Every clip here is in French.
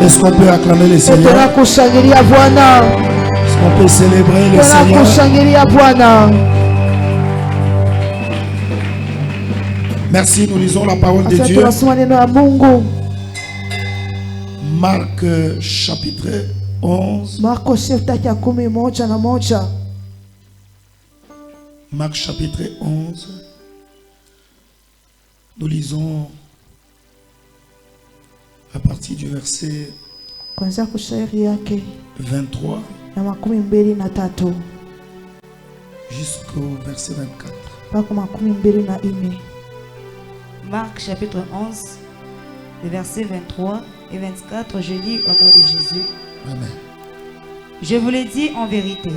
Est-ce qu'on peut acclamer le Seigneur? Est-ce qu'on peut célébrer le Seigneur? Merci, nous lisons la parole de Dieu. Marc chapitre 11. Marc chapitre 11. Nous lisons à partir du verset 23 jusqu'au verset 24. Marc chapitre 11, les versets 23 et 24, je lis au nom de Jésus. Amen. Je vous l'ai dit en vérité.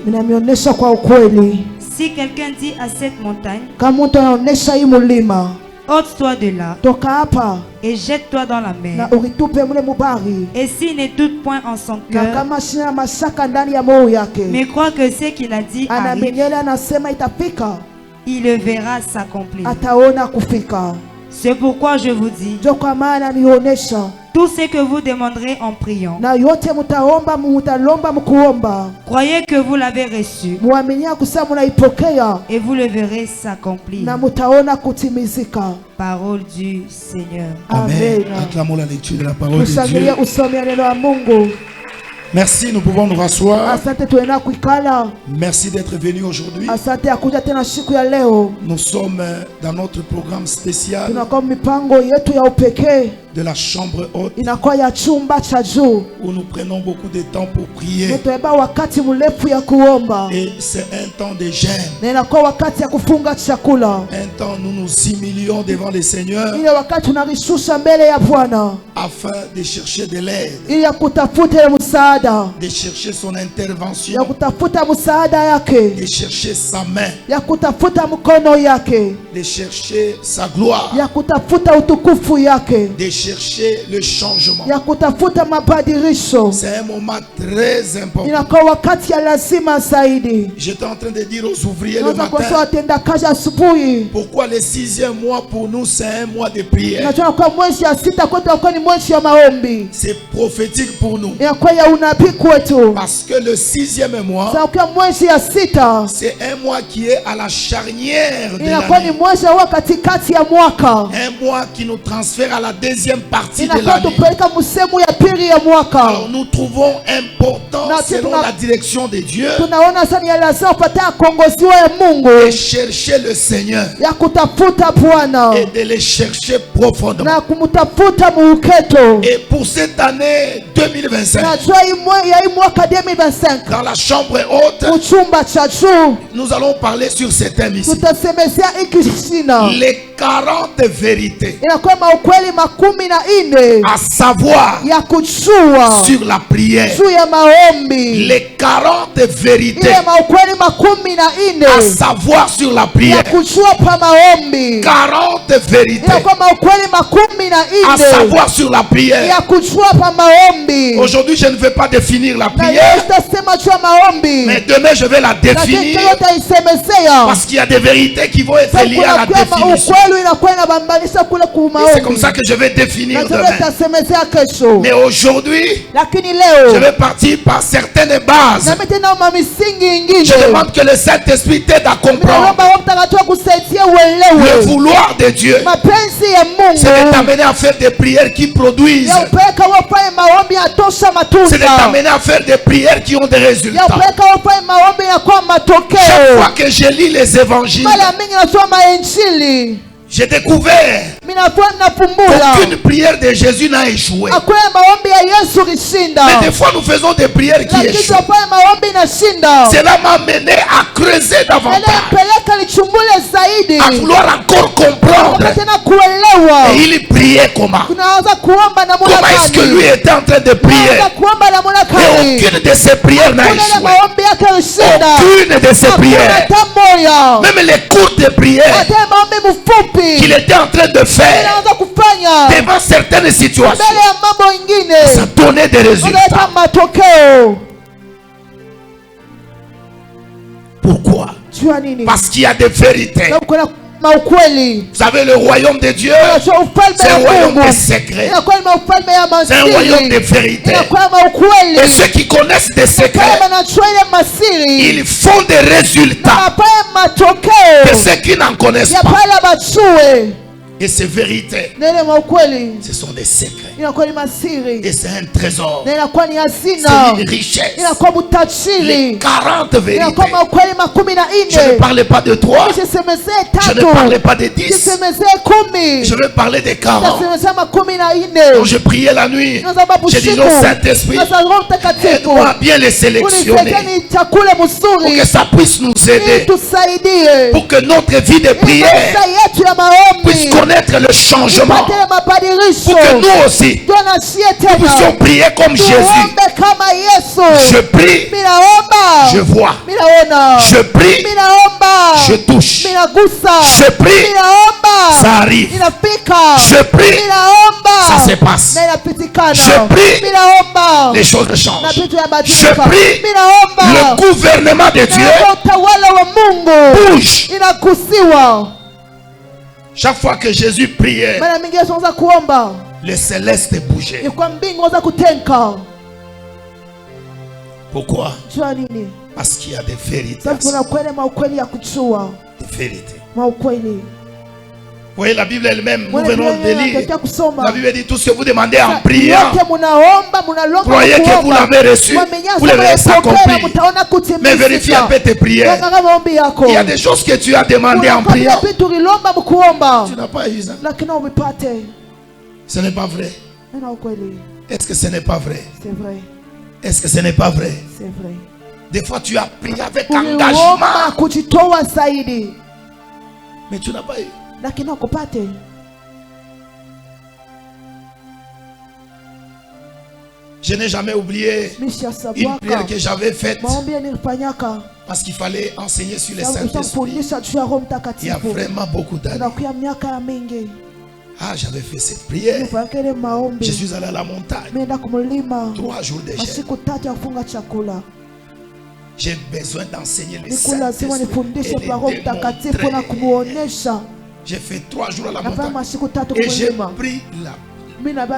Si quelqu'un dit à cette montagne, ôte-toi de là et jette-toi dans la mer, et s'il ne doute point en son cœur, mais croit que ce qu'il a dit arrive, il le verra s'accomplir. C'est pourquoi je vous dis, tout ce que vous demanderez en priant, croyez que vous l'avez reçu et vous le verrez s'accomplir. Parole du Seigneur. Amen. Acclamons la lecture de la parole de Dieu. Merci, nous pouvons nous rasseoir. Merci d'être venu aujourd'hui. Nous sommes dans notre programme spécial de la chambre haute, où nous prenons beaucoup de temps pour prier. Et c'est un temps de jeûne. Un temps où nous nous humilions devant le Seigneur afin de chercher de l'aide, de chercher son intervention, de chercher sa main, de chercher sa gloire, de chercher le changement. C'est un moment très important. J'étais en train de dire aux ouvriers le matin, pourquoi le 6e mois pour nous c'est un mois de prière. C'est prophétique pour nous. Parce que le 6e mois, c'est un mois qui est à la charnière de l'année. Un mois qui nous transfère à la deuxième partie de l'année. Alors nous trouvons important, selon la direction de Dieu, de chercher le Seigneur et de le chercher profondément. Et pour cette année 2025, dans la chambre haute, nous allons parler sur ce thème ici. Les 40 vérités à savoir sur la prière. Les 40 vérités à savoir sur la prière. 40 vérités à savoir sur la prière. Aujourd'hui, je ne vais pas définir la prière, mais demain, je vais la définir, parce qu'il y a des vérités qui vont être liées à la définition. C'est comme ça que je vais définir demain. Mais aujourd'hui, je vais partir par certaines bases. Je demande que le Saint-Esprit t'aide à comprendre le vouloir de Dieu. C'est de t'amener à faire des prières qui produisent. C'est de t'amener à faire des prières qui ont des résultats. Chaque fois que je lis les évangiles, j'ai découvert qu'aucune prière de Jésus n'a échoué. Mais des fois nous faisons des prières qui échouent. Cela m'a mené à creuser davantage, à vouloir encore comprendre. Et il priait comment? Comment est-ce que lui était en train de prier? Et aucune de ses prières n'a échoué. Aucune de ses prières. Même les courtes prières qu'il était en train de faire devant certaines situations, ça donnait des résultats. Pourquoi? Parce qu'il y a des vérités Vous savez, le royaume de Dieu, c'est un royaume de secrets. C'est un royaume de vérité. Et ceux qui connaissent des secrets, ils font des résultats que ceux qui n'en connaissent pas. Et ces vérités, ce sont des secrets. Et c'est un trésor. C'est une richesse. Les 40 vérités. Je ne parlais pas de 3. Je ne parlais pas de 10. Je vais parler des 40. Quand je priais la nuit, j'ai dit au Saint-Esprit, aide-moi bien les sélectionner pour que ça puisse nous aider, pour que notre vie de prière puisse connaître le changement, pour que nous aussi nous puissions prier comme Jésus. Je prie, je vois. Je prie, je touche. Je prie, ça arrive. Je prie, ça se passe. Je prie, les choses changent. Je prie, le gouvernement de Dieu bouge. Chaque fois que Jésus priait, les célestes bougeaient. Pourquoi? Parce qu'il y a des vérités. Des vérités. Vous voyez, la Bible elle-même, nous venons de lire. La Bible dit tout ce que vous demandez en priant, croyez que vous l'avez reçu, vous le verrez s'accomplir. Mais vérifie un peu tes prières. Il y a des choses que tu as demandées en priant. Tu n'as pas eu ça. Ce n'est pas vrai. Est-ce que ce n'est pas vrai? C'est vrai. Est-ce que ce n'est pas vrai? C'est vrai. Des fois tu as prié avec engagement, mais tu n'as pas eu. Je n'ai jamais oublié une prière que j'avais faite parce qu'il fallait enseigner sur les Saint-Esprit. Il y a vraiment beaucoup d'années. Ah, j'avais fait cette prière. Je suis allé à la montagne. 3 jours de jeûne. J'ai besoin d'enseigner les Saint-Esprit et les démontrer. J'ai fait 3 jours à la montagne et j'ai pris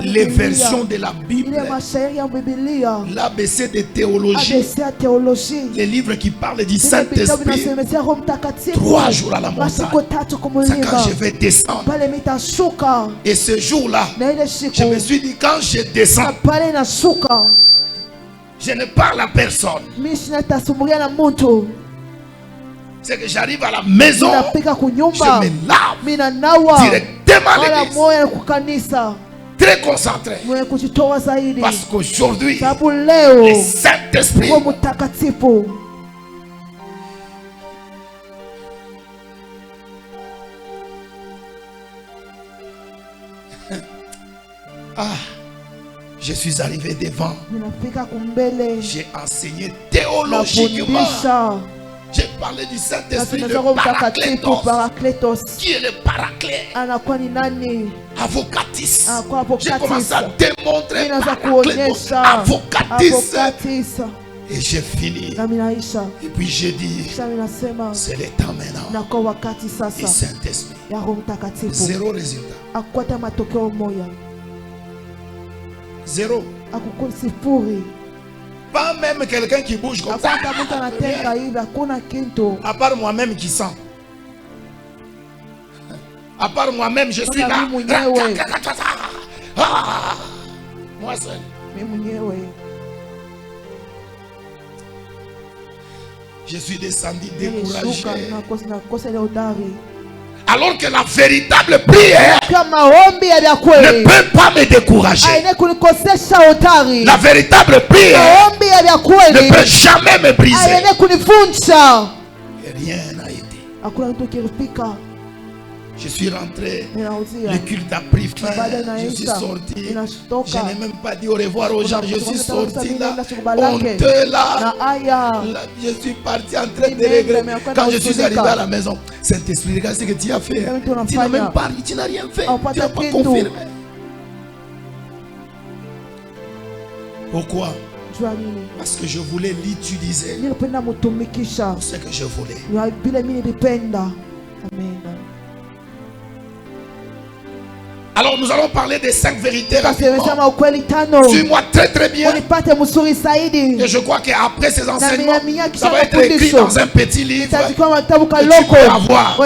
les versions de la Bible, l'ABC de théologie, les livres qui parlent du Saint-Esprit. 3 jours à la montagne. C'est quand je vais descendre. Et ce jour-là, je me suis dit, quand je descends, je ne parle à personne. C'est que j'arrive à la maison, je me lave directement l'église, très concentré, parce qu'aujourd'hui le Saint-Esprit je suis arrivé devant, j'ai enseigné théologiquement. J'ai parlé du Saint-Esprit, le Paraclétos. Qui est le Paraclet? Avocatis. J'ai commencé à démontrer Paraclétos, Avocatis. Et j'ai fini. Et puis j'ai dit, c'est le temps maintenant. Et Saint-Esprit, 0 résultat. 0. Pas même quelqu'un qui bouge comme ça. À part moi-même qui sent. À part moi-même, je suis là. Moi seul. Je suis descendu découragé. Alors que la véritable prière ne peut pas me décourager. La véritable prière ne peut jamais me briser. Et rien n'a été. Je suis rentré, le culte a pris fin, je suis sorti, je n'ai même pas dit au revoir aux gens, je suis sorti là, honteux là, je suis parti en train de regretter. Quand je suis arrivé à la maison, Saint-Esprit, regarde ce que tu as fait, tu n'as même pas, tu n'as rien fait, tu n'as pas confirmé. Pourquoi? Parce que je voulais l'utiliser pour ce que je voulais. Amen. Alors nous allons parler des 5 vérités rapidement. Suis-moi très très bien. Et je crois qu'après ces enseignements, ça va être écrit dans un petit livre que tu peux avoir.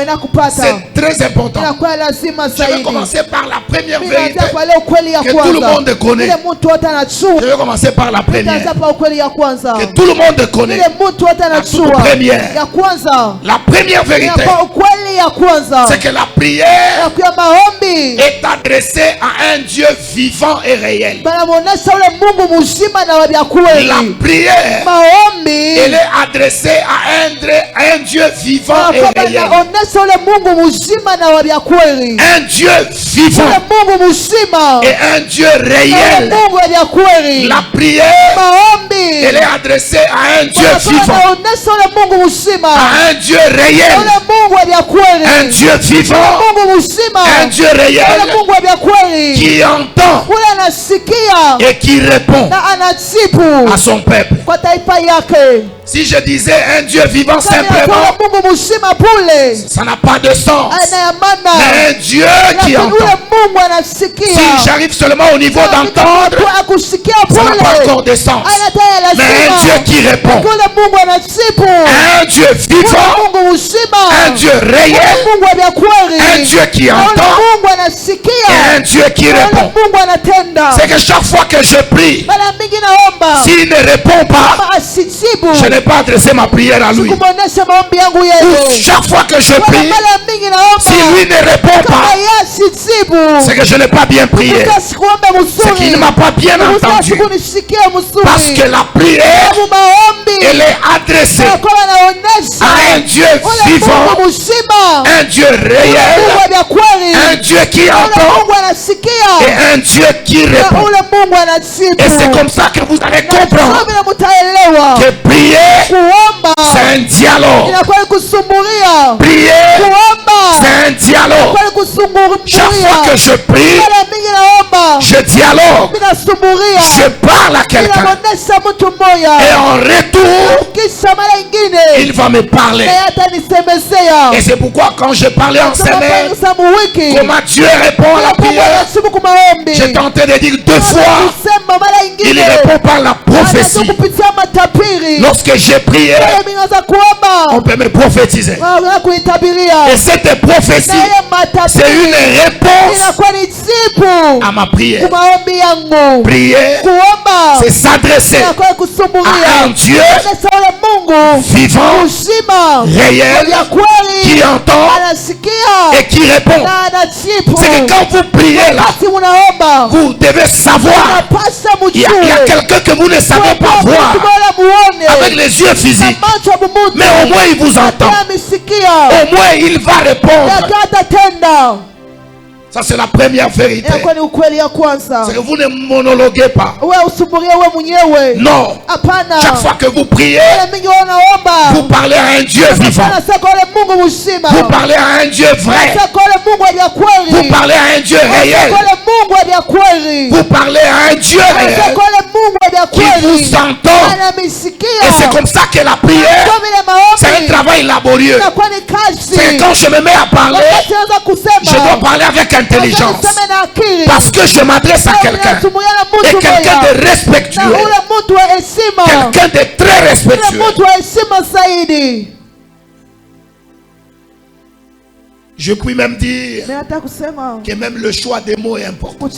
C'est très important. Je vais commencer par la première vérité que tout le monde connaît. Je vais commencer par la première que tout le monde connaît. La toute première. La première vérité, c'est que la prière est adressée à un Dieu vivant et réel. La prière, elle est adressée à un Dieu vivant et réel. Un Dieu vivant et un Dieu réel. La prière, elle est adressée à un Dieu vivant, à un Dieu réel, un Dieu vivant, un Dieu réel qui entend et qui répond à son peuple. Si je disais un Dieu vivant simplement, ça n'a pas de sens. Mais un Dieu qui entend. Si j'arrive seulement au niveau d'entendre, ça n'a pas encore de sens. Mais un Dieu qui répond, un Dieu vivant, un Dieu réel, un Dieu qui entend et un Dieu qui répond. C'est que chaque fois que je prie, s'il ne répond pas, je n'ai pas adressé ma prière à lui. Ou chaque fois que je prie, si lui ne répond pas, c'est que je n'ai pas bien prié. C'est qu'il ne m'a pas bien entendu. Parce que la prière, elle est adressée à un Dieu vivant, un Dieu réel, un Dieu qui entend et un Dieu qui répond. Et c'est comme ça que vous allez comprendre que prier, c'est un dialogue. Prier, c'est un dialogue. Chaque fois que je prie, je dialogue. Je parle à quelqu'un. Et en retour, il va me parler. Et c'est pourquoi quand je parlais en semaine, comment Dieu répond à la prière, j'ai tenté de dire 2 fois, il répond par la prophétie. Lorsque j'ai prié, on peut me prophétiser. Et cette prophétie, c'est une réponse à ma prière. Prier, c'est s'adresser à un Dieu vivant, réel, qui entend et qui répond. C'est que quand vous priez là, vous devez savoir qu'il y a quelqu'un que vous ne savez pas voir avec les yeux physiques, mais au moins il vous entend, au moins il va répondre. Ça c'est la première vérité. C'est que vous ne monologuez pas. Non. Chaque fois que vous priez, vous parlez à un Dieu vivant. Vous parlez à un Dieu vrai. Vous parlez à un Dieu réel. Vous parlez à un Dieu réel qui vous entend. Et c'est comme ça que la prière, c'est un travail laborieux. C'est quand je me mets à parler, je dois parler avec intelligence. Parce que je m'adresse à quelqu'un. Et quelqu'un de respectueux. Quelqu'un de très respectueux. Je puis même dire que même le choix des mots est important.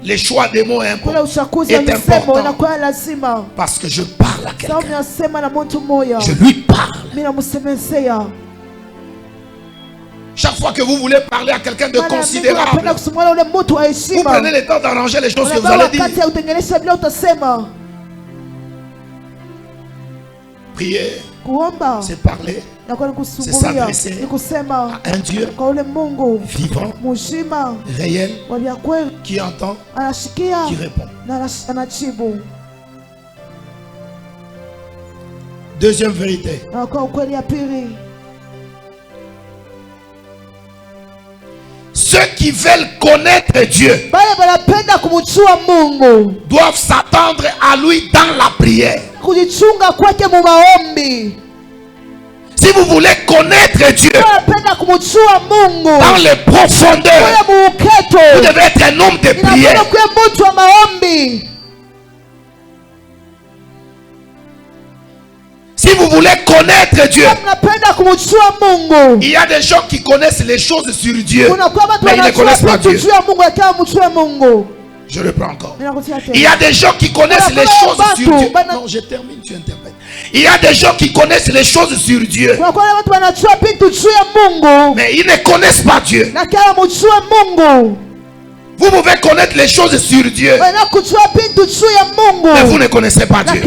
Le choix des mots est important. Parce que je parle à quelqu'un. Je lui parle. Chaque fois que vous voulez parler à quelqu'un de considérable, vous prenez le temps d'arranger les choses que vous allez dire. Prier, c'est parler, c'est s'adresser à un Dieu vivant, réel, qui entend, qui répond. Deuxième vérité. Ceux qui veulent connaître Dieu doivent s'attendre à lui dans la prière. Si vous voulez connaître Dieu dans les profondeurs, vous devez être un homme de prière. Si vous voulez connaître Dieu, il y a des gens qui connaissent les choses sur Dieu, mais ils ne connaissent pas Dieu. Je reprends encore. Il y a des gens qui connaissent les choses sur Dieu. Non, je termine, tu interprètes. Il y a des gens qui connaissent les choses sur Dieu, mais ils ne connaissent pas Dieu. Vous pouvez connaître les choses sur Dieu, mais vous ne connaissez pas Dieu.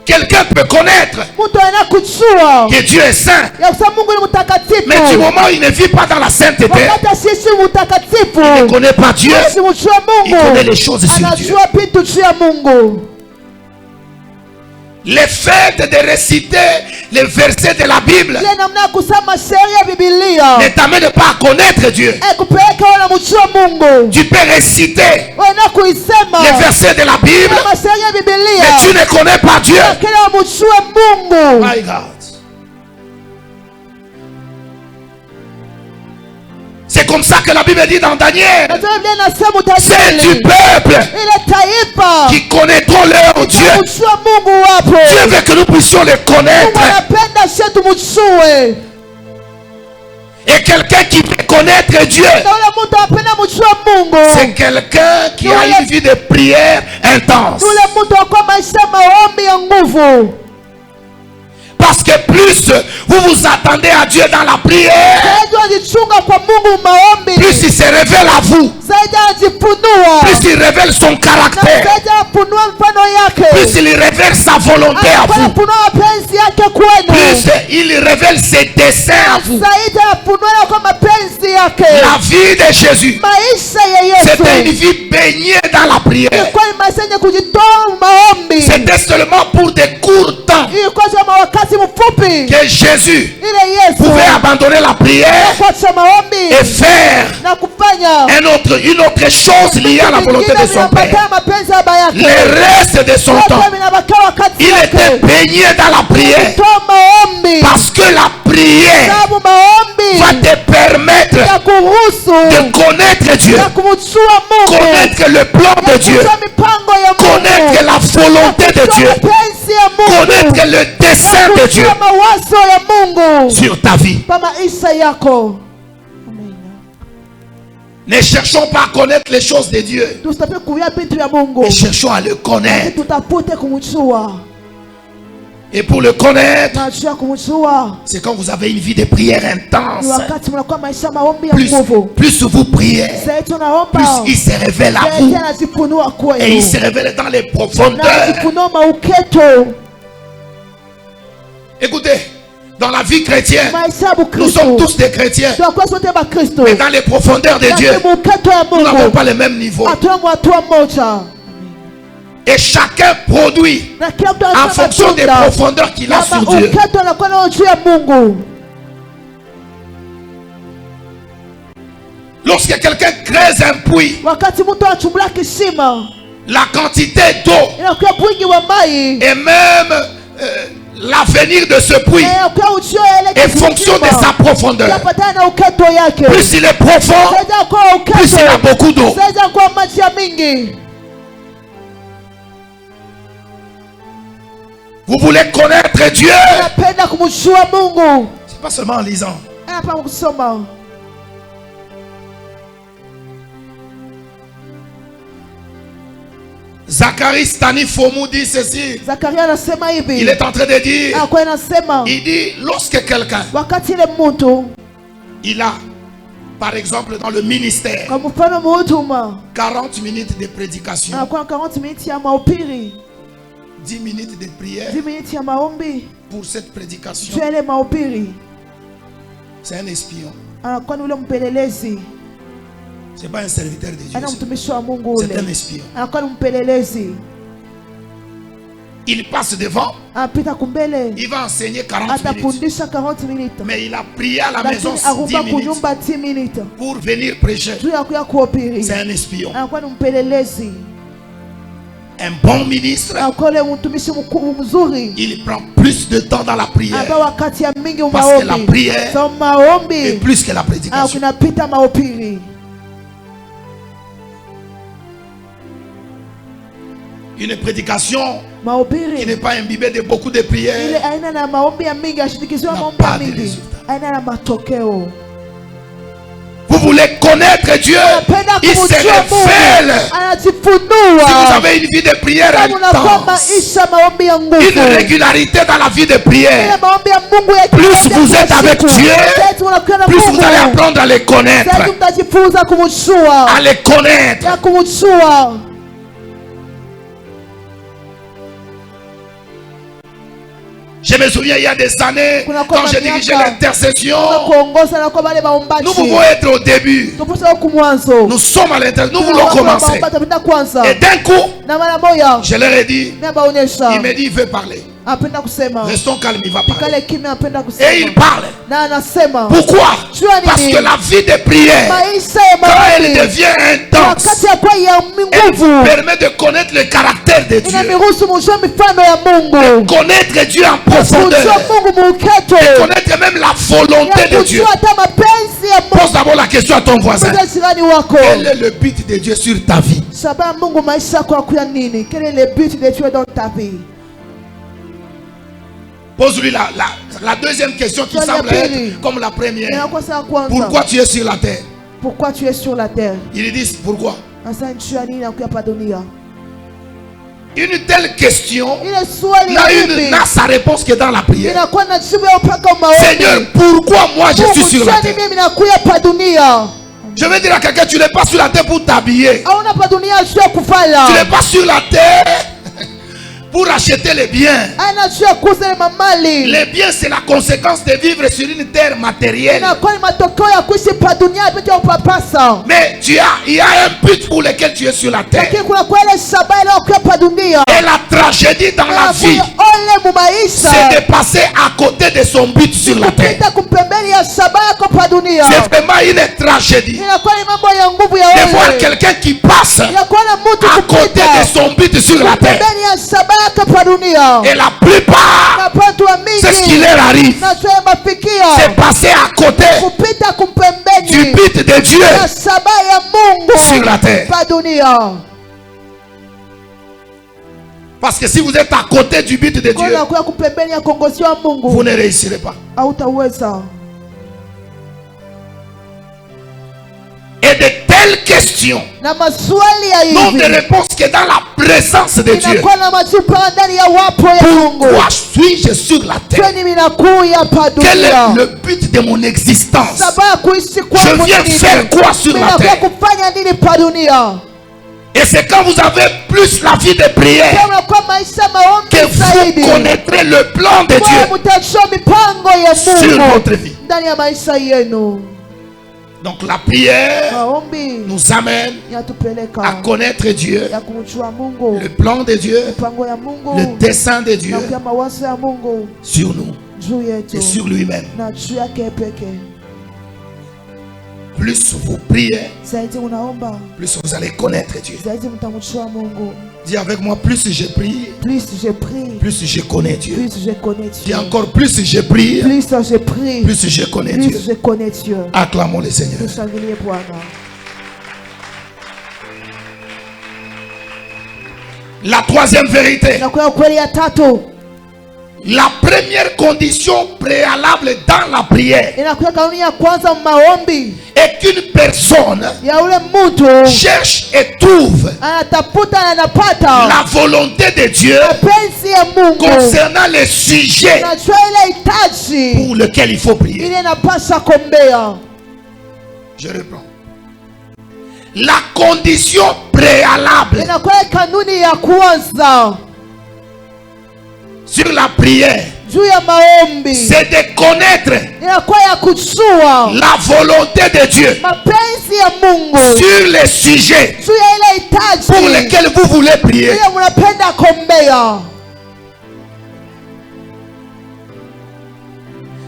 Quelqu'un peut connaître que Dieu est saint, mais du moment où il ne vit pas dans la sainteté, il ne connaît pas Dieu, il connaît les choses sur Dieu. Le fait de réciter les versets de la Bible ne t'amène pas à connaître Dieu. Tu peux réciter les versets de la Bible, mais tu ne connais pas Dieu. My God. C'est comme ça que la Bible dit dans Daniel. C'est du peuple qui connaîtront leur Dieu. Dieu veut que nous puissions le connaître. Et quelqu'un qui veut connaître Dieu, c'est quelqu'un qui a une vie de prière intense. Parce que plus vous vous attendez à Dieu dans la prière, plus il se révèle à vous, plus il révèle son caractère, plus il révèle sa volonté à vous, plus il révèle ses desseins à vous. La vie de Jésus, c'était une vie baignée dans la prière. C'était seulement pour des courts temps que Jésus pouvait abandonner la prière et faire une autre chose liée à la volonté de son Père. Le reste de son temps, il était baigné dans la prière, parce que la prière va te permettre de connaître Dieu, connaître le plan de Dieu, connaître la volonté de Dieu, connaître le dessein de Dieu sur ta vie. Ne cherchons pas à connaître les choses de Dieu, mais cherchons à le connaître. Et pour le connaître, c'est quand vous avez une vie de prière intense. Plus vous priez, plus il se révèle à vous. Et il se révèle dans les profondeurs. Écoutez, dans la vie chrétienne, nous sommes tous des chrétiens, mais dans les profondeurs de Dieu, nous n'avons pas le même niveau. Et chacun produit en fonction des profondeurs qu'il a sur Dieu. Lorsque quelqu'un creuse un puits, la quantité d'eau et même l'avenir de ce puits est fonction de sa profondeur. Plus il est profond, plus il a beaucoup d'eau. Vous voulez connaître Dieu, c'est pas seulement en lisant. Zacharie Stani Fomu dit ceci. Il est en train de dire, il dit, lorsque quelqu'un, il a, par exemple dans le ministère, 40 minutes de prédication, 10 minutes de prière pour cette prédication, c'est un espion. C'est pas un serviteur de Dieu, c'est un espion. Il passe devant, il va enseigner 40 minutes, mais il a prié à la maison 10 minutes pour venir prêcher. C'est un espion. un bon ministre, il prend plus de temps dans la prière. Parce que la prière est plus que la prédication. Une prédication qui n'est pas imbibée de beaucoup de prières n'a pas de résultat. Vous voulez connaître Dieu, il se révèle. Si vous avez une vie de prière intense, une régularité dans la vie de prière, plus vous êtes avec Dieu, plus vous allez apprendre à les connaître. À les connaître. Je me souviens il y a des années, quand je dirigeais l'intercession, nous pouvons être au début. Nous sommes à l'intercession, nous voulons commencer. Et d'un coup, je leur ai dit, il me dit, il veut parler. Restons calmes, il va parler. Et il parle. Pourquoi? Parce que la vie de prière, quand elle devient intense, elle vous permet de connaître le caractère de Dieu, de connaître Dieu en profondeur, de connaître même la volonté de Dieu. Pose d'abord la question à ton voisin. Quel est le but de Dieu sur ta vie? Quel est le but de Dieu dans ta vie? Pose-lui la deuxième question qui semble être comme la première. Pourquoi tu es sur la terre? Pourquoi tu es sur la terre? Ils disent pourquoi? Une telle question n'a sa réponse que dans la prière. Seigneur, pourquoi moi je suis sur la terre? Je veux dire à quelqu'un, tu n'es pas sur la terre pour t'habiller. Tu n'es pas sur la terre pour acheter les biens. Les biens, c'est la conséquence de vivre sur une terre matérielle. Mais il y a un but pour lequel tu es sur la terre. Et la tragédie dans la vie, c'est de passer à côté de son but sur la terre. C'est vraiment une tragédie de voir quelqu'un qui passe à côté de son but sur la terre. Et la plupart, c'est ce qui leur arrive, c'est passer à côté du but de Dieu sur la terre. Parce que si vous êtes à côté du but de Dieu, vous ne réussirez pas. Et de telles questions n'ont de réponse que dans la présence de Dieu. Pourquoi suis-je sur la terre? Quel est le but de mon existence? Je viens faire quoi sur la terre? Et c'est quand vous avez plus la vie de prière que vous connaîtrez le plan de Dieu sur votre vie. Donc la prière nous amène à connaître Dieu, le plan de Dieu, le dessein de Dieu sur nous et sur lui-même. Plus vous priez, plus vous allez connaître Dieu. Dis avec moi, plus je prie, plus je connais Dieu. Dis encore, plus je prie, plus je connais Dieu. Acclamons le Seigneur. La troisième vérité. La première condition préalable dans la prière est qu'une personne cherche et trouve la volonté de Dieu concernant le sujet pour lequel il faut prier. Je reprends. La condition préalable sur la prière, c'est de connaître la volonté de Dieu sur les sujets pour lesquels vous voulez prier.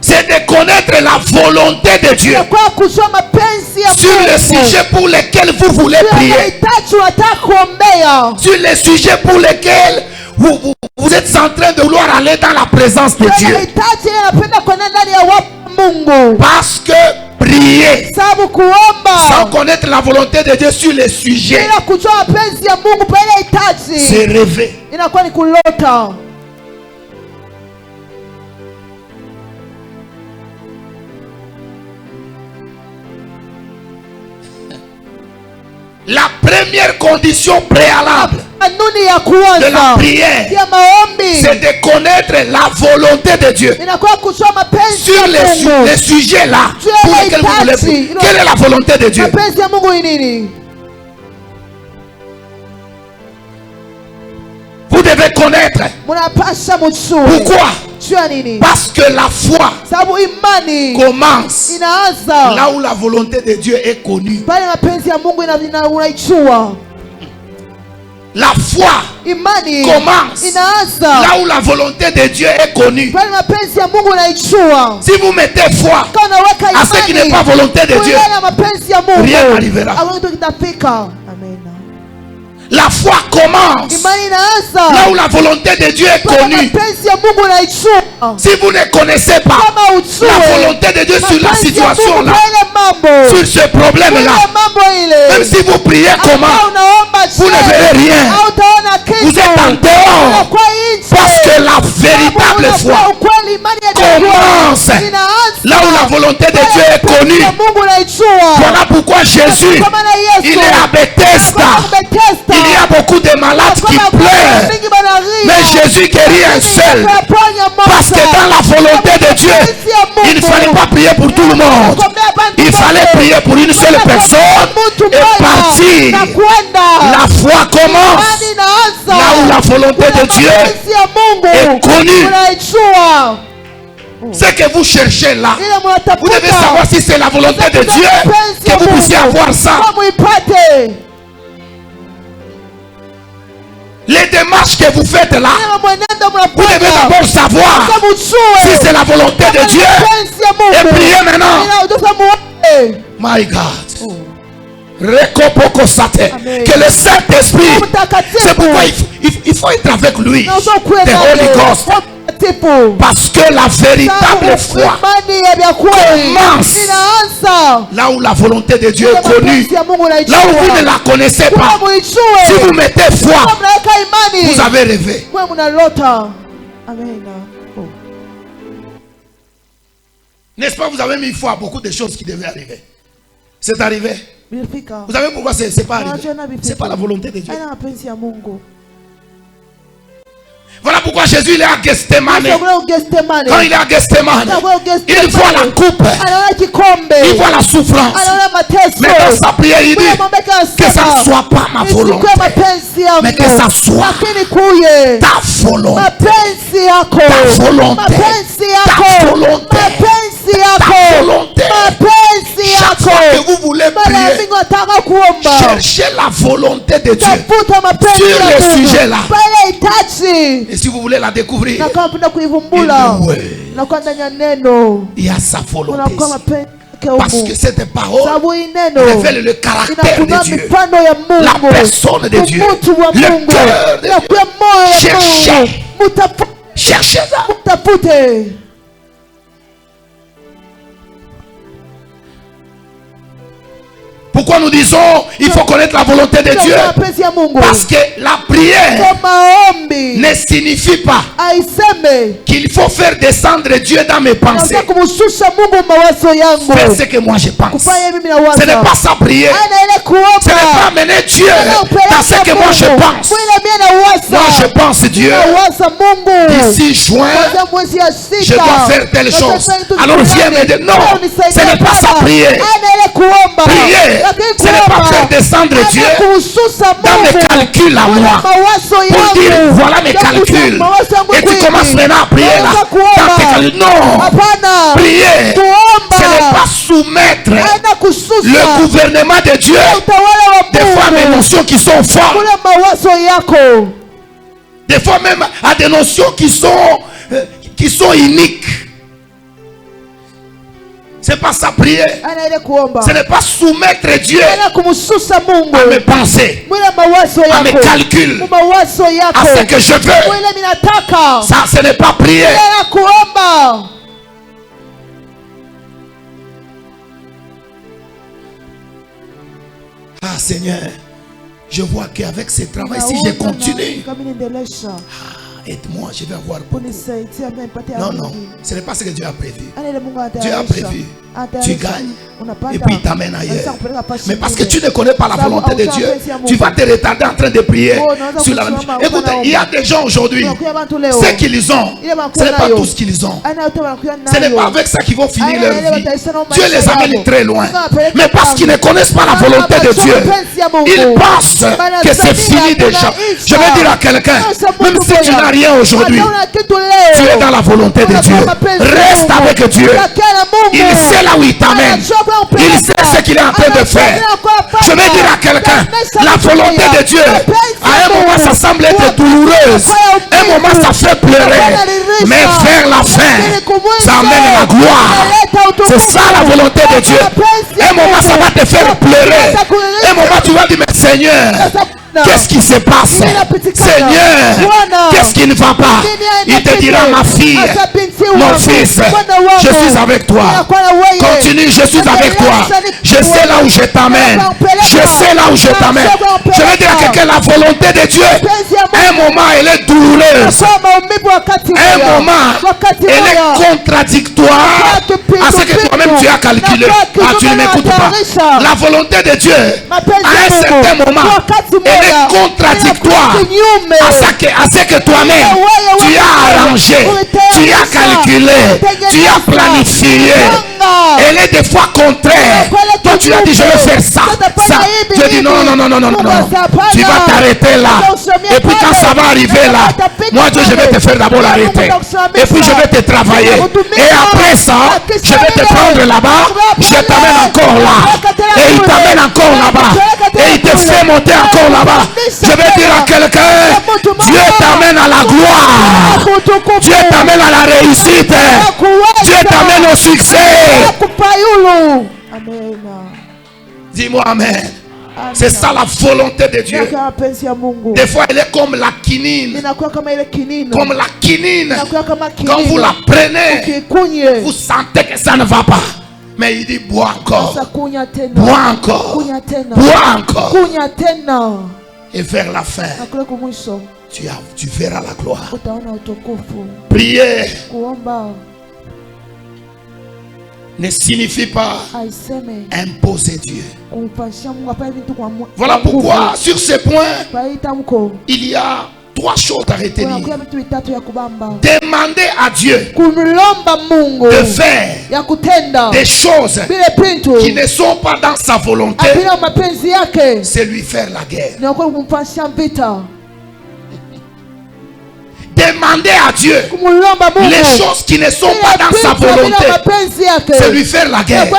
C'est de connaître la volonté de Dieu sur les sujets pour lesquels vous voulez prier, sur les sujets pour lesquels vous êtes en train de vouloir aller dans la présence de Dieu. Parce que prier sans connaître la volonté de Dieu sur les sujets, c'est rêver. La première condition préalable de la prière, c'est de connaître la volonté de Dieu sur les sujets là pour lesquels vous voulez prier. Quelle est la volonté de Dieu? Vous devez connaître. Pourquoi? Parce que la foi commence là où la volonté de Dieu est connue. La foi commence là où la volonté de Dieu est connue. Si vous mettez foi à ce qui n'est pas volonté de Dieu, rien n'arrivera. La foi commence là où la volonté de Dieu est connue. Si vous ne connaissez pas la volonté de Dieu sur la situation là, sur ce problème là, même si vous priez comment, vous ne verrez rien. Vous êtes en dehors. Parce que la véritable foi commence là où la volonté de Dieu est connue. Voilà pourquoi Jésus, il est à Bethesda. Il y a beaucoup de malades qui pleurent, mais Jésus guérit un seul. Parce que dans la volonté de Dieu, il ne fallait pas prier pour tout le monde. Il fallait prier pour une seule personne et partir. La foi commence là où la volonté de Dieu est connue. Ce que vous cherchez là, vous devez savoir si c'est la volonté de Dieu que vous puissiez avoir ça. Les démarches que vous faites là, vous devez d'abord savoir si c'est la volonté de Dieu et prier maintenant. My God. Que le Saint-Esprit, c'est pourquoi il faut être avec lui. The Holy Ghost. Parce que la véritable foi commence là où la volonté de Dieu est connue. Là où vous ne la connaissez pas. Si vous mettez foi, vous avez rêvé. N'est-ce pas, vous avez mis foi à beaucoup de choses qui devaient arriver. C'est arrivé. Vous savez pourquoi c'est pas arrivé? C'est pas la volonté de Dieu. Voilà pourquoi Jésus il est à Gethsemane. Quand il est à Gethsemane, il voit la coupe, il voit la souffrance. Mais dans sa prière, il dit que ça ne soit pas ma volonté, mais que ça soit ta volonté. Ta volonté. Ta volonté. Ta volonté. Chaque fois que vous voulez prier, cherchez la volonté de Dieu sur les sujets là. Et si vous voulez la découvrir, il y a sa volonté. Parce que cette parole révèle le caractère de Dieu, la personne de Dieu, le cœur de Dieu. Cherchez ça. Pourquoi nous disons il faut connaître la volonté de Dieu? Parce que la prière ne signifie pas qu'il faut faire descendre Dieu dans mes pensées. Faire ce que moi je pense. Ce n'est pas ça prier. Ce n'est pas amener Dieu dans ce que moi je pense. Moi je pense Dieu. D'ici juin, je dois faire telle chose. Alors viens me dire non. Ce n'est pas ça prier. Prier, ce n'est pas faire descendre Dieu dans mes calculs à moi pour dire voilà mes calculs et tu commences maintenant à prier là dans tes calculs. Non, prier, ce n'est pas soumettre le gouvernement de Dieu des fois à mes notions qui sont fortes, des fois même à des notions qui sont uniques. C'est pas ça prier. Ce n'est pas soumettre Dieu à mes pensées, à mes calculs, à ce que je veux. Ça, ce n'est pas prier. Ah Seigneur, je vois qu'avec ce travail, si je continue, aide-moi, je vais avoir beaucoup. Non, non, ce n'est pas ce que Dieu a prévu. Dieu a prévu. Tu gagnes et puis il t'amène ailleurs. Mais parce que tu ne connais pas la volonté de Dieu, tu vas te retarder en train de prier sur la... Écoutez, il y a des gens aujourd'hui, ce qu'ils ont, ce n'est pas tout ce qu'ils ont. Ce n'est pas avec ça qu'ils vont finir leur vie. Dieu les amène très loin. Mais parce qu'ils ne connaissent pas la volonté de Dieu, ils pensent que c'est fini déjà. Je vais dire à quelqu'un, même si tu n'as rien aujourd'hui, tu es dans la volonté de Dieu. Reste avec Dieu. Il sait là où il t'amène. Il sait ce qu'il est en train de faire. Je vais dire à quelqu'un, la volonté de Dieu, à un moment ça semble être douloureuse, un moment ça fait pleurer, mais vers la fin ça amène la gloire. C'est ça la volonté de Dieu. Un moment ça va te faire pleurer, un moment tu vas dire mais Seigneur, qu'est-ce qui se passe? Seigneur, qu'est-ce qui ne va pas? Il te dira ma fille, mon fils, je suis avec toi. Continue, je suis avec toi. Je sais là où je t'amène. Je sais là où je t'amène. Je vais dire à quelqu'un, la volonté de Dieu, un moment elle est douloureuse. Un moment elle est contradictoire à ce que toi-même tu as calculé. Ah, tu ne m'écoutes pas. La volonté de Dieu, à un certain moment, elle est contradictoire à ce que toi-même tu as arrangé, tu as calculé, tu as planifié. Elle est des fois contraire. Toi tu as dit je vais faire ça. Tu as dit non. Tu vas t'arrêter là. Et puis quand ça va arriver là, moi Dieu je vais te faire d'abord arrêter. Et puis je vais te travailler. Et après ça, je vais te prendre là-bas. Je t'amène encore là. Et il t'amène encore là-bas. Et il te fait monter encore là-bas. Je vais dire à quelqu'un, Dieu t'amène à la gloire. Dieu t'amène à la réussite. Dieu t'amène au succès. Dis-moi amen. C'est ça la volonté de Dieu. Des fois elle est comme la quinine. Comme la quinine. Quand vous la prenez, vous sentez que ça ne va pas. Mais il dit bois encore. Bois encore. Bois encore. Et vers la fin, tu verras la gloire. Prier ne signifie pas imposer Dieu. Voilà pourquoi sur ce point il y a 3 choses à retenir. Demandez à Dieu de faire des choses qui ne sont pas dans sa volonté, c'est lui faire la guerre. Demandez à Dieu les choses qui ne sont pas dans sa volonté, c'est lui faire la guerre.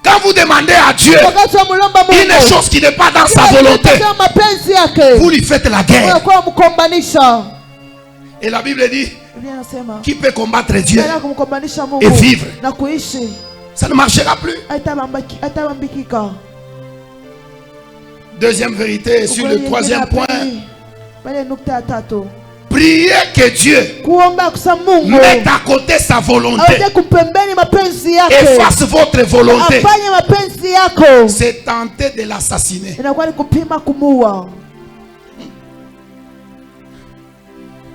Quand vous demandez à Dieu une chose qui n'est pas dans sa volonté, vous lui faites la guerre. Et la Bible dit, qui peut combattre Dieu et vivre? Ça ne marchera plus. Deuxième vérité, sur le 3e point, priez que Dieu mette à côté sa volonté et fasse votre volonté. C'est tenter de l'assassiner.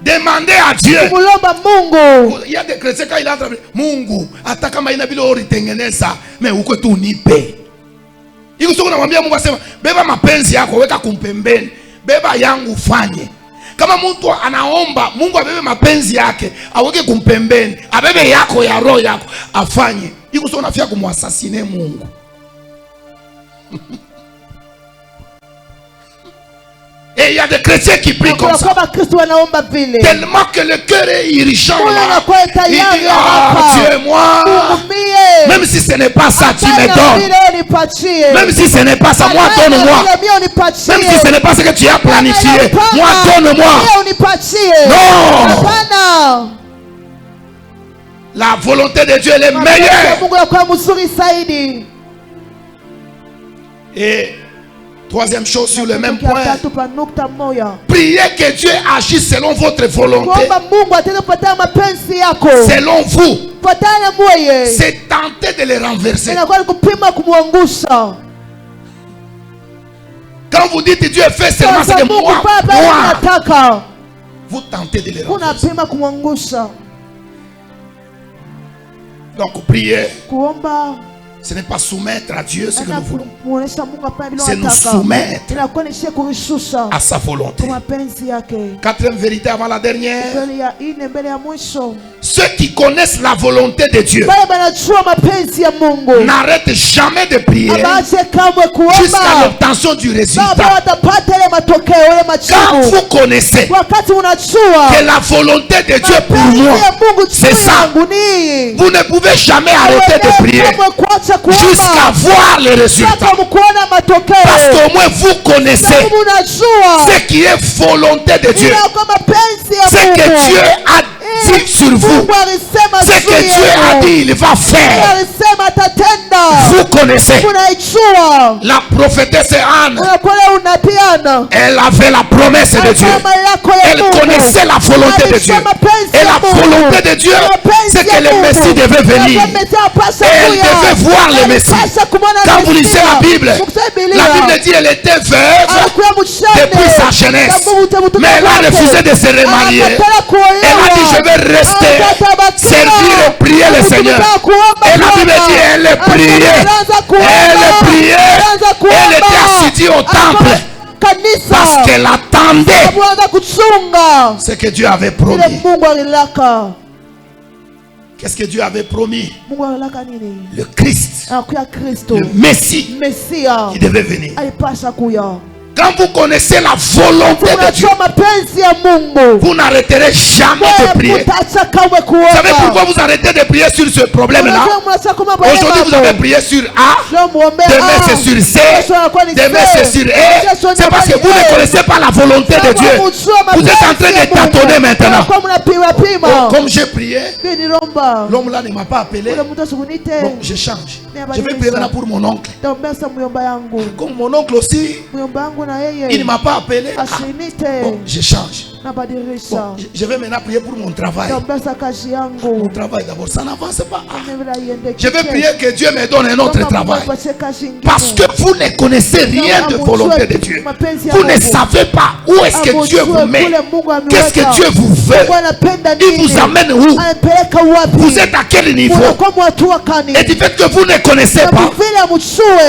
Demandez à Dieu. Il y a des chrétiens quand il a travaillé Mungu ataka maina bila oritengeneza me uko tu nipe. Iko soko namwambia Mungu asema beba mapenzi yako weka kumpembeni. Beba yangu fanye. Kama mtu anaomba Mungu abebe mapenzi yake aweke kumpembeni, abebe yako ya roho yako afanye. Iko soko nafia kumwasasine Mungu. Et il y a des chrétiens qui prient comme ça. Tellement que le cœur est irritant là. Il dit, ah, Dieu moi. Même si ce n'est pas ça, tu me donnes. Même si ce n'est pas ça, moi donne-moi. Même si ce n'est pas ce que tu as planifié, moi donne-moi. Non. La volonté de Dieu elle est meilleure. Et troisième chose sur le même point. Priez que Dieu agisse selon votre volonté. Selon vous. C'est tenter de les renverser. Quand vous dites Dieu fait seulement ce que moi, vous tentez de les renverser. Donc priez. Ce n'est pas soumettre à Dieu ce que nous voulons. C'est nous soumettre à sa volonté. Quatrième vérité avant la dernière. Ceux qui connaissent la volonté de Dieu n'arrêtent jamais de prier jusqu'à l'obtention du résultat. Quand vous connaissez que la volonté de Dieu pour moi, c'est ça, vous ne pouvez jamais arrêter de prier jusqu'à voir les résultats. Parce qu'au moins vous connaissez ce qui est volonté de Dieu. Ce que Dieu a dit sur vous. Ce que Dieu a dit, il va faire. Vous connaissez. La prophétesse Anne, elle avait la promesse de Dieu. Elle connaissait la volonté de Dieu. Et la volonté de Dieu, c'est que le Messie devait venir. Et elle devait voir le Messie. Quand vous lisez la Bible dit qu'elle était veuve depuis sa jeunesse. Mais elle a refusé de se remarier. Elle a dit, je vais rester, servir et prier le Seigneur. Et la Bible dit, elle est priée. Elle était assidue au temple. Parce qu'elle attendait ce que Dieu avait promis. Qu'est-ce que Dieu avait promis? Le Christ, le Messie qui devait venir. Quand vous connaissez la volonté de Dieu, vous n'arrêterez jamais de prier. Vous savez pourquoi vous arrêtez de prier sur ce problème-là? Aujourd'hui, vous avez prié sur A, demain c'est sur C, demain c'est sur E. C'est parce que vous ne connaissez pas la volonté de Dieu. Vous êtes en train de tâtonner maintenant. Oh, comme j'ai prié, l'homme là ne m'a pas appelé. Bon, je change. Je vais prier maintenant pour mon oncle. Comme mon oncle aussi, il ne m'a pas appelé. Bon, je change. Bon, je vais maintenant prier pour mon travail. Mon travail d'abord, ça n'avance pas. Je vais prier que Dieu me donne un autre travail. Parce que vous ne connaissez rien de volonté de Dieu. Vous ne savez pas où est-ce que Dieu vous met. Qu'est-ce que Dieu vous veut. Il vous amène où. Vous êtes à quel niveau. Et du fait que vous ne connaissez pas,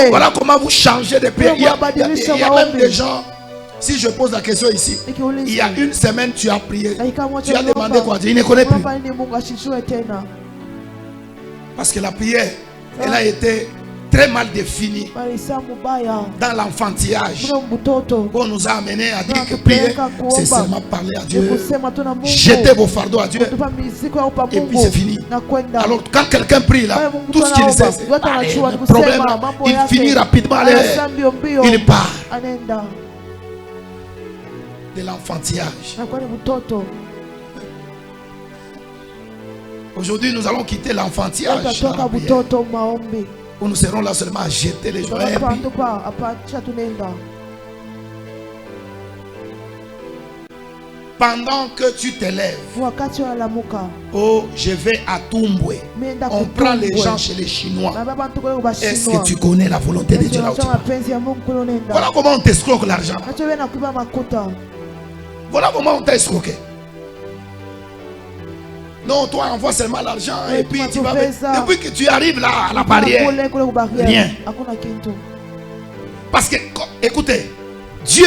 voilà comment vous changez de prière. Il y a même des gens. Si je pose la question ici, il y a une semaine tu as prié, tu as demandé quoi? Il ne connaît plus. Parce que la prière, elle a été très mal définie dans l'enfantillage. On nous a amené à dire que prier, c'est seulement parler à Dieu, jeter vos fardeaux à Dieu, et puis c'est fini. Alors quand quelqu'un prie là, tout ce qu'il sait, c'est le problème là, il finit rapidement, il part. De l'enfantillage. Aujourd'hui, nous allons quitter l'enfantillage. Où nous serons là seulement à jeter les joies. Pendant que tu t'élèves, oh, je vais à Tumbwe. On prend les gens chez les Chinois. Est-ce que tu connais la volonté de Dieu là où tu vas? Voilà comment on t'escroque l'argent. Voilà comment on t'a escroqué. Non, toi envoie seulement l'argent et puis tu vas. Depuis que tu arrives là à la barrière, rien. Parce que, écoutez, Dieu,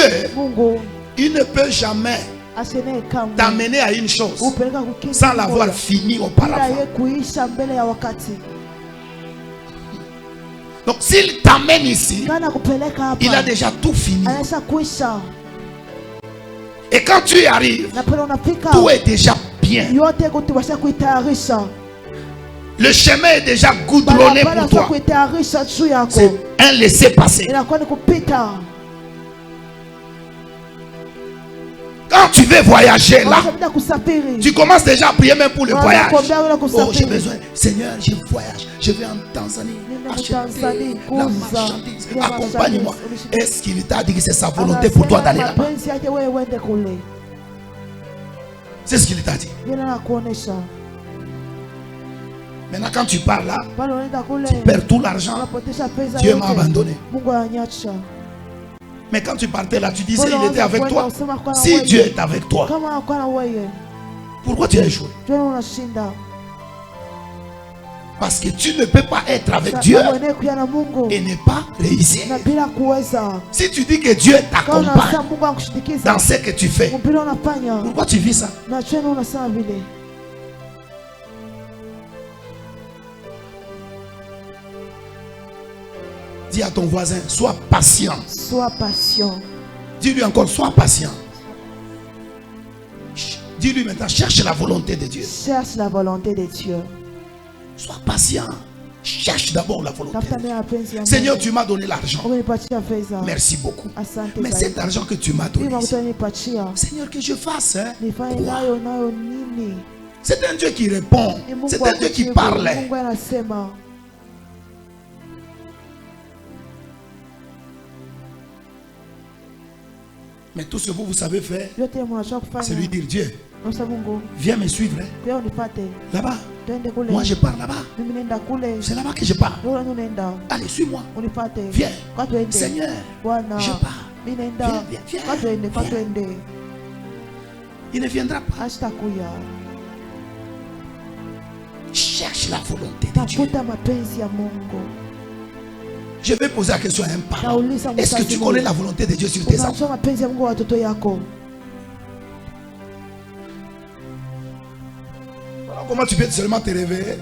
il ne peut jamais t'amener à une chose sans l'avoir fini auparavant. Donc s'il t'amène ici, il a déjà tout fini. Et quand tu y arrives, tout est déjà bien. Le chemin est déjà goudronné pour toi. C'est un laisser-passer. Quand Quand tu veux voyager là, tu commences déjà à prier même pour le voyage. Oh, j'ai besoin. Seigneur, je voyage. Je vais en Tanzanie acheter la marchandise. Accompagne-moi. Est-ce qu'il t'a dit que c'est sa volonté pour toi d'aller là-bas? C'est ce qu'il t'a dit. Maintenant, quand tu pars là, tu perds tout l'argent. Dieu m'a abandonné. Mais quand tu partais là, tu disais il était avec toi. Si Dieu est avec toi, pourquoi tu as échoué? Parce que tu ne peux pas être avec Dieu et ne pas réussir. Si tu dis que Dieu t'accompagne dans ce que tu fais, pourquoi tu vis ça? Dis à ton voisin, sois patient. Sois patient. Dis-lui encore, sois patient. Dis-lui maintenant, cherche la volonté de Dieu. Cherche la volonté de Dieu. Sois patient. Cherche d'abord la volonté. Seigneur, tu m'as donné l'argent. Merci beaucoup. Mais cet argent que tu m'as donné, Seigneur, que je fasse. C'est un Dieu qui répond. C'est un Dieu qui parle. Mais tout ce que vous savez faire, c'est lui dire Dieu, viens me suivre. Là-bas. Moi je pars là-bas. C'est là-bas que je pars. Allez, suis-moi. Viens. Seigneur, je pars. Viens. Il ne viendra pas. Cherche la volonté de Dieu. Je vais poser la question à un parent. Est-ce que tu connais la volonté de Dieu sur tes enfants? Voilà comment tu peux seulement te réveiller.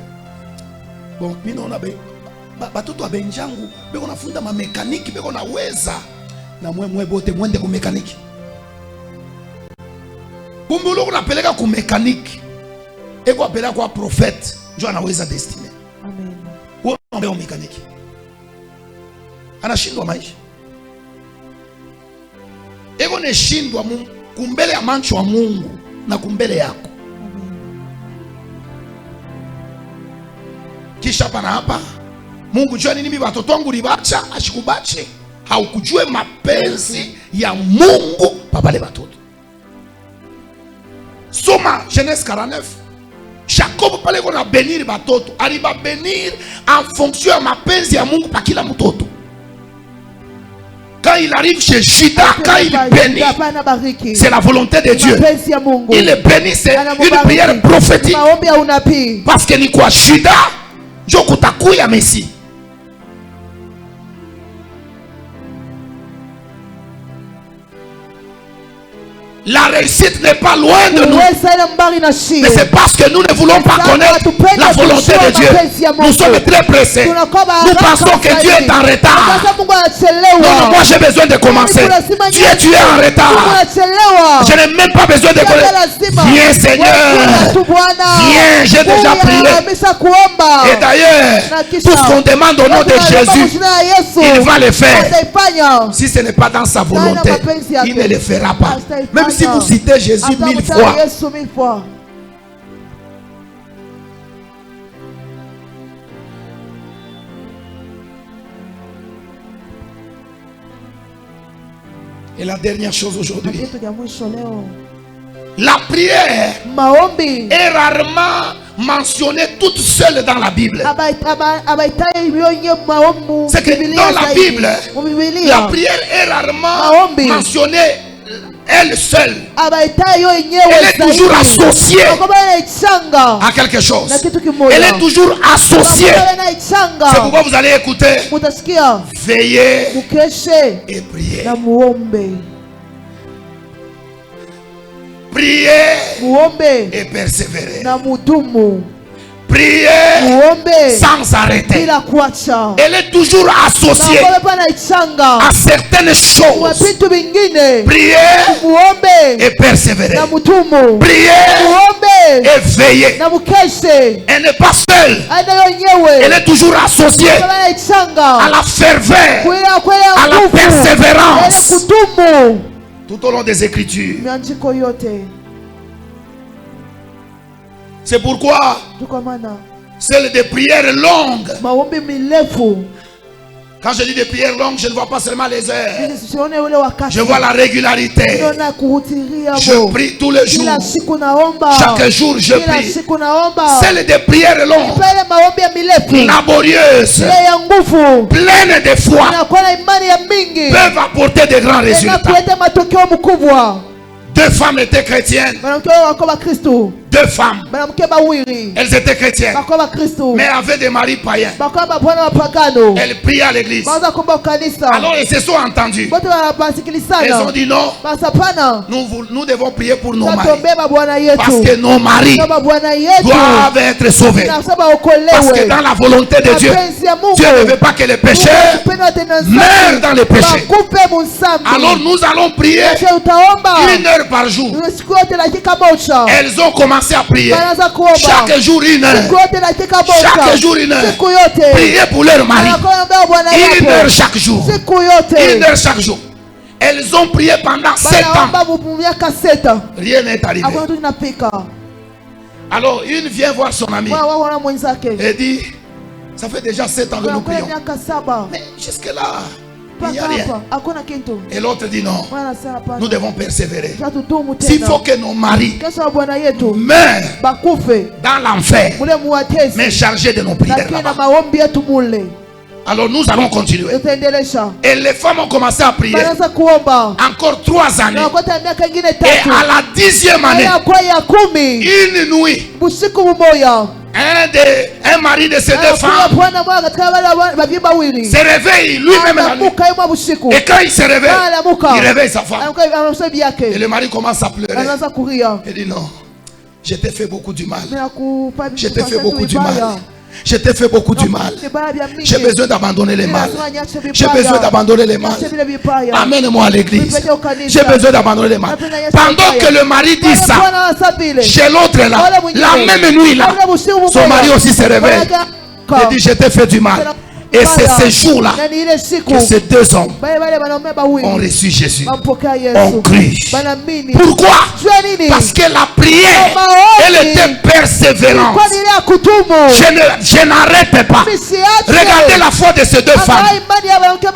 Bon, nous on a batoto a benjangu, mais on a funda ma mécanique, mais on a weza. Na moi bote moins de mécanique. Bumbolo on appelle comme mécanique. Et quoi appeler quoi prophète? Je na weza destiné. Amen. Ou on est mécanique. Anashindwa maisha. Ego neshindwa kumbele ya macho wa Mungu na kumbele yako. Kisha pana hapa Mungu jua nini watoto wangu libacha ashikubache. Haukujue mapenzi ya Mungu babale watoto. Soma Genèse 49. Jacob pale kona bénir watoto, aliba bénir en fonction ya mapenzi ya Mungu pa kila mtoto. Quand il arrive chez Judas, quand il bénit, c'est la volonté de Dieu. Il est béni, c'est une prière prophétique. Parce que ni quoi Judas, je kutakuya Messi. La réussite n'est pas loin de nous. Mais c'est parce que nous ne voulons pas connaître la volonté de Dieu. Nous sommes très pressés. Nous pensons que Dieu est en retard. Non, moi j'ai besoin de commencer. Dieu, tu es en retard. Je n'ai même pas besoin de connaître. Viens Seigneur. Viens, j'ai déjà prié. Et d'ailleurs, tout ce qu'on demande au nom de Jésus, il va le faire. Si ce n'est pas dans sa volonté, il ne le fera pas. Même si vous citez Jésus 1000 fois. Et la dernière chose aujourd'hui, la prière est rarement mentionnée toute seule dans la Bible. C'est que dans la Bible, la prière est rarement mentionnée elle seule. Elle est toujours associée à quelque chose. Elle est toujours associée. C'est pourquoi vous allez écouter. Veillez et priez. Priez et persévérer. Priez sans arrêter. Elle est toujours associée à certaines choses. Priez et persévérer. Priez et veiller. Elle n'est pas seule. Elle est toujours associée à la ferveur, à la persévérance. Tout au long des Écritures. C'est pourquoi celles des prières longues. Quand je dis des prières longues, je ne vois pas seulement les heures. Je vois la régularité. Je prie tous les jours. Chaque jour, je prie. Celles des prières longues, laborieuses, pleines de foi, peuvent apporter de grands résultats. 2 femmes étaient chrétiennes. 2 femmes. Elles étaient chrétiennes. Mais avaient des maris païens. Elles priaient à l'église. Alors elles se sont entendues. Elles ont dit non. Nous devons prier pour nos maris. Parce que nos maris doivent être sauvés. Parce que dans la volonté de Dieu, Dieu ne veut pas que les pécheurs meurent dans les péchés. Alors nous allons prier 1 heure par jour. Elles ont commencé à prier chaque jour 1 heure. Chaque jour 1 heure. Prier pour leur mari 1 heure chaque jour. 1 heure chaque jour. Elles ont prié pendant 7 ans. Rien n'est arrivé. Alors une vient voir son ami et dit, ça fait déjà 7 ans que nous prions, mais jusque là il n'y a rien. Et l'autre dit non, nous devons persévérer. S'il faut que nos maris meurent dans l'enfer, mais chargés de nos prières là-bas. Alors nous allons continuer. Et les femmes ont commencé à prier encore 3 années. Et à la 10e année, une nuit, un mari de ces 2 femmes se réveille lui-même la nuit. Et quand il se réveille, il réveille sa femme. Et le mari commence à pleurer. Il dit non, je t'ai fait beaucoup du mal. Je t'ai fait beaucoup du mal. Je t'ai fait beaucoup du mal. J'ai besoin d'abandonner les mal. J'ai besoin d'abandonner les mal. Amène-moi à l'église. J'ai besoin d'abandonner les mal. Pendant que le mari dit ça, chez l'autre là, la même nuit là, son mari aussi se réveille et dit je t'ai fait du mal. Et c'est ce jour-là que ces 2 hommes ont reçu Jésus, ont cru. Pourquoi? Parce que la prière, elle était persévérante. Je n'arrête pas. Regardez la foi de ces 2 femmes.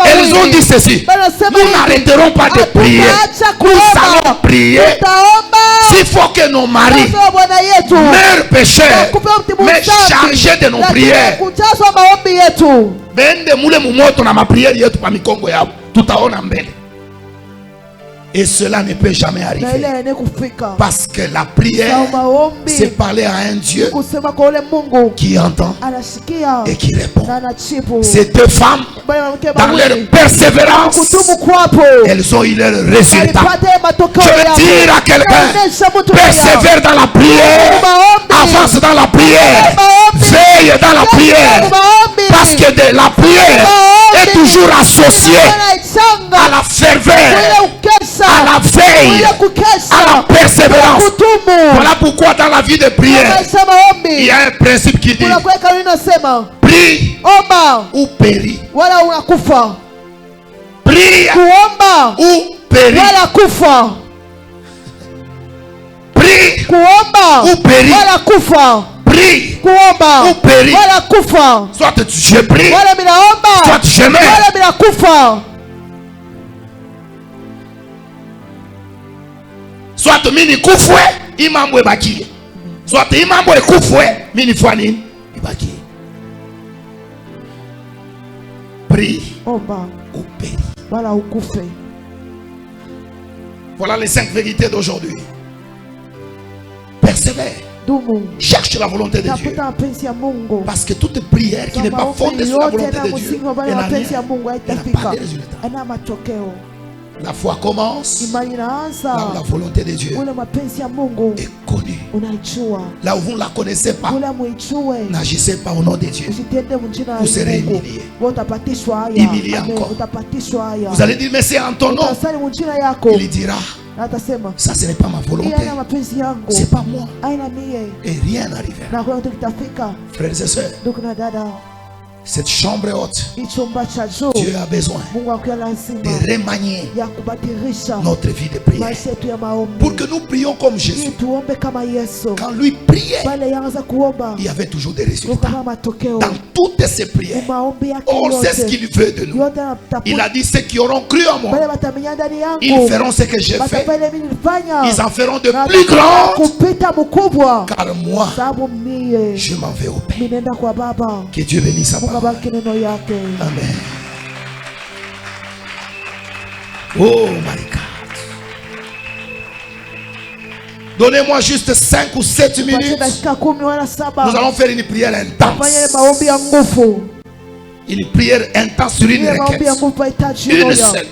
Elles ont dit ceci: nous n'arrêterons pas de prier. Nous allons prier. S'il faut que nos maris meurent pécheurs, mais chargés de nos prières. Bende mule mumoto na maprière yetu pa mikongo yao tutaona mbele. Et cela ne peut jamais arriver. Parce que la prière, c'est parler à un Dieu qui entend et qui répond. Ces 2 femmes, dans leur persévérance, elles ont eu leur résultat. Je veux dire à quelqu'un: persévère dans la prière, avance dans la prière, veille dans la prière. Parce que la prière est toujours associée à la ferveur, à la veille, à la persévérance. Voilà pourquoi dans la vie de prière, il y a un principe qui dit: prie ou péris. Prie ou péris. Prie ou péris. Prie ou péris. Soit je prie, soit je meurs. Soit mini kufwe imambo ebaki. Soit imambo ekufwe mini fwani ibaki. Prie ou péris. Voilà les 5 vérités d'aujourd'hui. Persévère. Cherche la volonté de Dieu. Parce que toute prière qui n'est pas fondée sur la volonté de Dieu, elle n'a pas de résultat. La foi commence là où la volonté de Dieu est connue. Là où vous ne la connaissez pas, n'agissez pas au nom de Dieu. Vous serez humilié. Humilié encore. Vous allez dire: mais c'est en ton nom. Il dira: ça ce n'est pas ma volonté, c'est pas moi. Et rien n'arrivera. Frères et sœurs, Cette chambre haute, Dieu a besoin de remanier notre vie de prière pour que nous prions comme Jésus. Quand lui priait, il y avait toujours des résultats dans toutes ses prières. On sait ce qu'il veut de nous. Il a dit: ceux qui auront cru en moi, ils feront ce que j'ai fait. Ils en feront de plus grands, car moi, je m'en vais au Père. Que Dieu bénisse sa parole. Amen. Oh my God. Donnez-moi juste 5 ou 7 minutes. Nous allons faire une prière intense. Une prière intense sur une requête. Une seule.